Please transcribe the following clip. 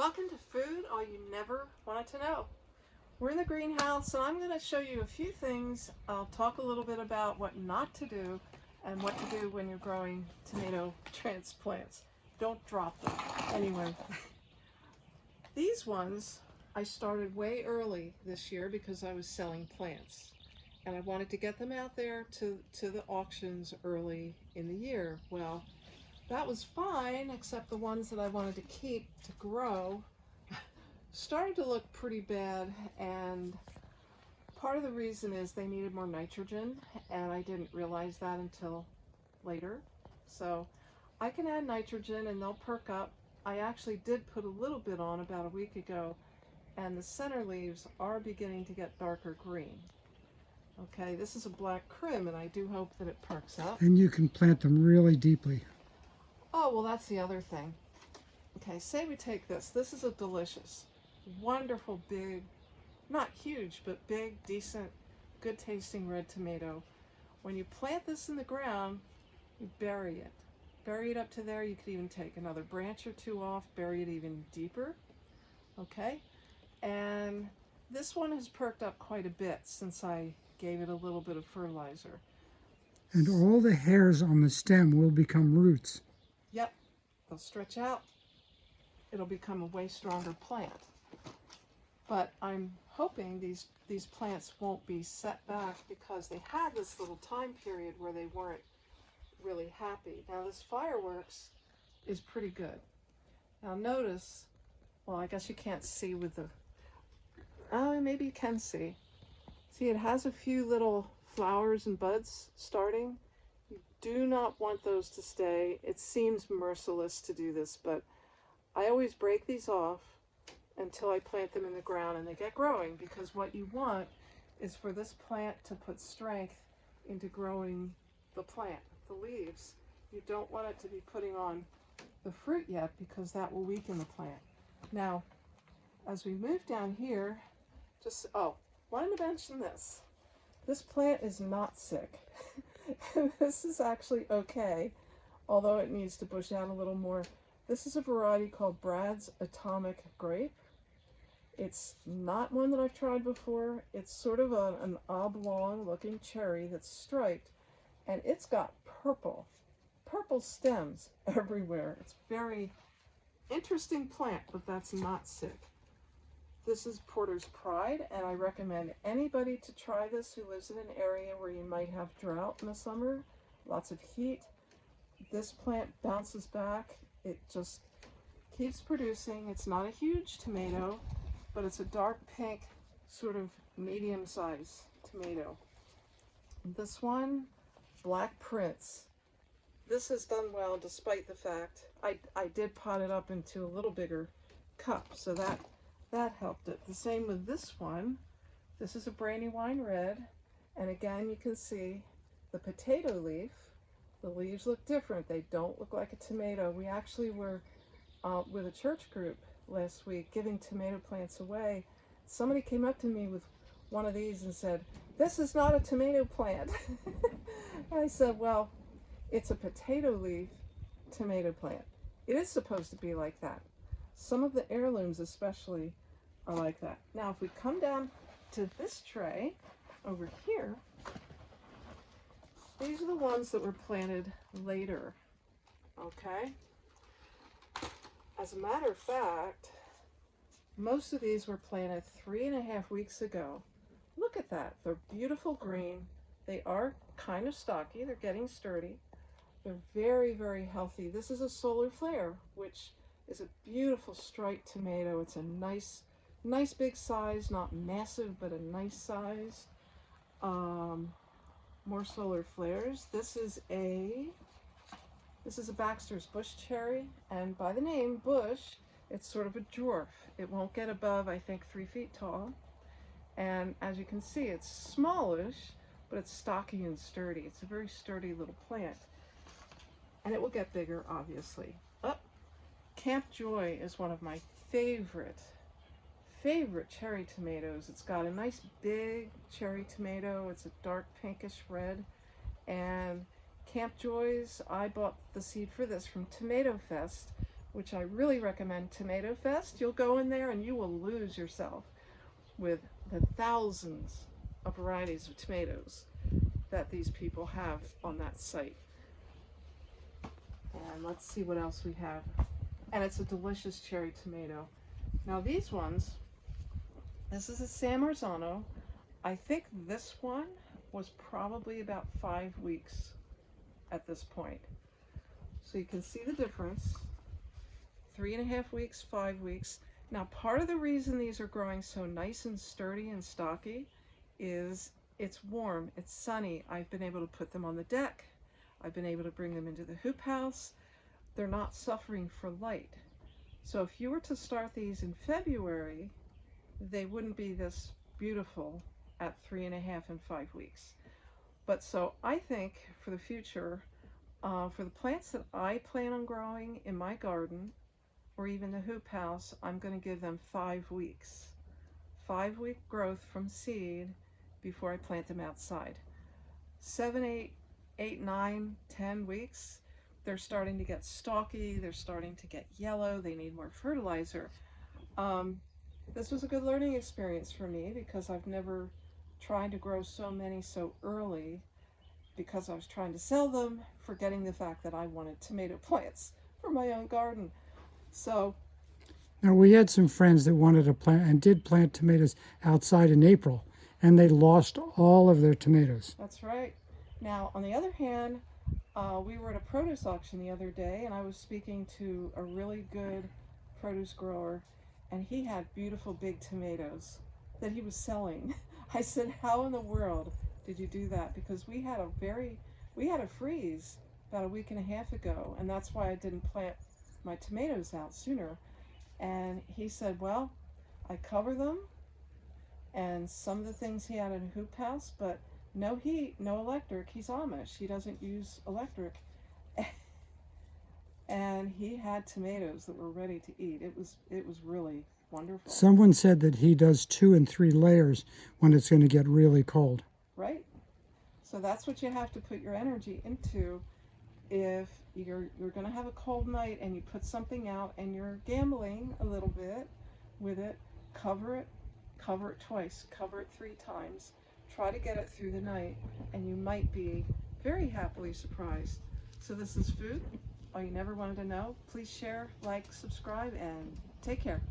Welcome to Food All You Never Wanted to Know. We're in the greenhouse and I'm going to show you a few things. I'll talk a little bit about what not to do and what to do when you're growing tomato transplants. Don't drop them. Anyway, these ones I started way early this year because I was selling plants and I wanted to get them out there to the auctions early in the year. Well, that was fine, except the ones that I wanted to keep to grow started to look pretty bad, and part of the reason is they needed more nitrogen, and I didn't realize that until later. So I can add nitrogen and they'll perk up. I actually did put a little bit on about a week ago, and the center leaves are beginning to get darker green. Okay, this is a black crim, and I do hope that it perks up. And you can plant them really deeply. Oh, well, that's the other thing. Okay, say we take this. This is a delicious, wonderful, big, not huge, but big, decent, good tasting red tomato. When you plant this in the ground, you bury it. Bury it up to there. You could even take another branch or two off, bury it even deeper. Okay? And this one has perked up quite a bit since I gave it a little bit of fertilizer. And all the hairs on the stem will become roots. Yep, they'll stretch out. It'll become a way stronger plant. But I'm hoping these plants won't be set back because they had this little time period where they weren't really happy. Now this fireworks is pretty good. Now notice, well, I guess you can't see with the, oh, maybe you can see. See, it has a few little flowers and buds starting. You do not want those to stay. It seems merciless to do this, but I always break these off until I plant them in the ground and they get growing, because what you want is for this plant to put strength into growing the plant, the leaves. You don't want it to be putting on the fruit yet, because that will weaken the plant. Now, as we move down here, wanted to mention this. This plant is not sick. This is actually okay, although it needs to bush out a little more. This is a variety called Brad's Atomic Grape. It's not one that I've tried before. It's sort of an oblong looking cherry that's striped, and it's got purple stems everywhere. It's a very interesting plant, but that's not sick. This is Porter's Pride, and I recommend anybody to try this who lives in an area where you might have drought in the summer, lots of heat. This plant bounces back. It just keeps producing. It's not a huge tomato, but it's a dark pink, sort of medium-sized tomato. This one, Black Prince. This has done well despite the fact I did pot it up into a little bigger cup, so that helped it. The same with this one. This is a Brandywine Red, and again you can see the potato leaf. The leaves look different. They don't look like a tomato. We actually were with a church group last week giving tomato plants away. Somebody came up to me with one of these and said, "This is not a tomato plant." I said, well, it's a potato leaf tomato plant. It is supposed to be like that. Some of the heirlooms especially are like that. Now if we come down to this tray over here, these are the ones that were planted later, okay? As a matter of fact, most of these were planted 3.5 weeks ago. Look at that, they're beautiful green. They are kind of stocky, they're getting sturdy. They're very, very healthy. This is a Solar Flare, which is a beautiful striped tomato. It's a nice big size, not massive, but a nice size. More Solar Flares. This is a Baxter's Bush cherry, and by the name Bush, it's sort of a dwarf. It won't get above, I think, 3 feet tall. And as you can see, it's smallish, but it's stocky and sturdy. It's a very sturdy little plant. And it will get bigger, obviously. Camp Joy is one of my favorite cherry tomatoes. It's got a nice big cherry tomato. It's a dark pinkish red. And Camp Joy's, I bought the seed for this from Tomato Fest which I really recommend Tomato Fest. You'll go in there and you will lose yourself with the thousands of varieties of tomatoes that these people have on that site. And let's see what else we have. And it's a delicious cherry tomato. Now these ones, this is a San Marzano. I think this one was probably about 5 weeks at this point. So you can see the difference. 3.5 weeks, 5 weeks. Now part of the reason these are growing so nice and sturdy and stocky is it's warm, it's sunny. I've been able to put them on the deck. I've been able to bring them into the hoop house. They're not suffering for light. So if you were to start these in February, they wouldn't be this beautiful at 3.5 and 5 weeks. But so I think for the future, for the plants that I plan on growing in my garden, or even the hoop house, I'm going to give them 5 weeks. 5-week growth from seed before I plant them outside. 7, 8, 9, 10 weeks, they're starting to get stalky, they're starting to get yellow, they need more fertilizer. This was a good learning experience for me because I've never tried to grow so many so early because I was trying to sell them, forgetting the fact that I wanted tomato plants for my own garden. So Now, we had some friends that wanted to plant and did plant tomatoes outside in April, and they lost all of their tomatoes. that's right. Now, on the other hand, we were at a produce auction the other day, and I was speaking to a really good produce grower, and he had beautiful big tomatoes that he was selling. I said, how in the world did you do that? Because we had a freeze about a week and a half ago, and that's why I didn't plant my tomatoes out sooner. And he said, well, I cover them, and some of the things he had in a hoop house, but no heat, no electric. He's Amish. He doesn't use electric. And he had tomatoes that were ready to eat. It was really wonderful. Someone said that he does 2 and 3 layers when it's going to get really cold. Right? So that's what you have to put your energy into. If you're going to have a cold night and you put something out and you're gambling a little bit with it, cover it twice, cover it 3 times. Try to get it through the night, and you might be very happily surprised. So this is food, all you never wanted to know. Please share, like, subscribe, and take care.